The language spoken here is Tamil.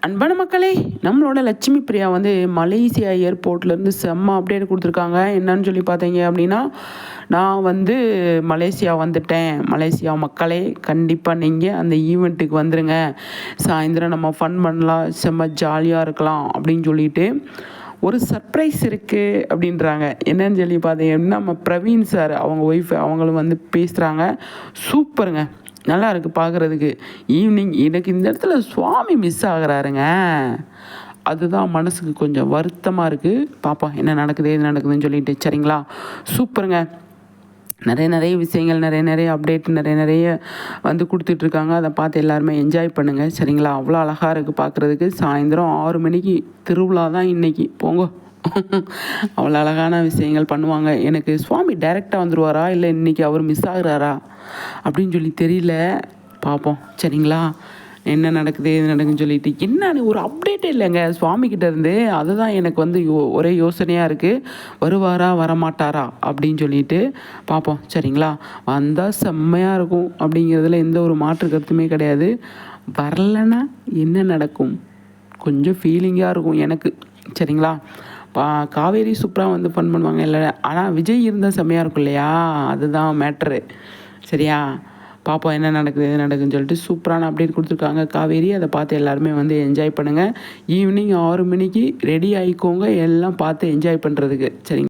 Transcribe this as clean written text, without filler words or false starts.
அன்பான மக்களே, நம்மளோட லட்சுமி பிரியா வந்து மலேசியா ஏர்போர்ட்லேருந்து செம்ம அப்டேட் கொடுத்துருக்காங்க. என்னன்னு சொல்லி பார்த்தீங்க அப்படின்னா, நான் வந்து மலேசியா வந்துட்டேன். மலேசியா மக்களே, கண்டிப்பாக நீங்கள் அந்த ஈவெண்ட்டுக்கு வந்துடுங்க. சாயந்தரம் நம்ம ஃபன் பண்ணலாம், செம்ம ஜாலியாக இருக்கலாம் அப்படின்னு சொல்லிட்டு ஒரு சர்ப்ரைஸ் இருக்குது அப்படின்றாங்க. என்னன்னு சொல்லி பார்த்தீங்க அப்படின்னா, நம்ம பிரவீன் சார் அவங்க ஒய்ஃப் அவங்களும் வந்து பேசுகிறாங்க. சூப்பருங்க, நல்லா இருக்குது பார்க்குறதுக்கு. ஈவினிங் எனக்கு இந்த இடத்துல சுவாமி மிஸ் ஆகுறாருங்க. அதுதான் மனசுக்கு கொஞ்சம் வருத்தமாக இருக்குது. பார்ப்போம் என்ன நடக்குது எது நடக்குதுன்னு சொல்லிட்டு. சரிங்களா, சூப்பருங்க. நிறைய விஷயங்கள், நிறைய அப்டேட் நிறைய வந்து கொடுத்துட்ருக்காங்க. அதை பார்த்து எல்லாருமே என்ஜாய் பண்ணுங்கள். சரிங்களா, அவ்வளோ அழகாக இருக்குது பார்க்குறதுக்கு. சாயந்தரம் 6 மணிக்கு திருவிழா தான் இன்றைக்கி. போங்க, அவ்வளோ அழகான விஷயங்கள் பண்ணுவாங்க. எனக்கு சுவாமி டைரெக்டாக வந்துடுவாரா இல்லை இன்றைக்கி அவர் மிஸ் ஆகுறாரா அப்படின்னு சொல்லி தெரியல. பார்ப்போம். சரிங்களா, என்ன நடக்குது எது நடக்குதுன்னு சொல்லிட்டு. என்னன்னு ஒரு அப்டேட்டே இல்லைங்க சுவாமிக்கிட்ட இருந்து. அதுதான் எனக்கு வந்து ஒரே யோசனையாக இருக்குது. வருவாரா வரமாட்டாரா அப்படின்னு சொல்லிட்டு பார்ப்போம். சரிங்களா, வந்தால் செம்மையாக இருக்கும் அப்படிங்கிறதுல எந்த ஒரு மாற்று கருத்துமே கிடையாது. வரலைன்னா என்ன நடக்கும், கொஞ்சம் ஃபீலிங்காக இருக்கும் எனக்கு. சரிங்களா, காவேரி சூப்பராக வந்து ஃபன் பண்ணுவாங்க இல்லை, ஆனால் விஜய் இருந்தால் செம்மையாக இருக்கும் இல்லையா, அதுதான் மேட்ரு. சரியா, பார்ப்போம் என்ன நடக்குது எது நடக்குதுன்னு சொல்லிட்டு. சூப்பரான அப்டேட் கொடுத்துருக்காங்க காவேரி. அதை பார்த்து எல்லாருமே வந்து என்ஜாய் பண்ணுங்கள். ஈவினிங் 6 மணிக்கு ரெடி ஆகிக்கோங்க எல்லாம் பார்த்து என்ஜாய் பண்ணுறதுக்கு. சரிங்க.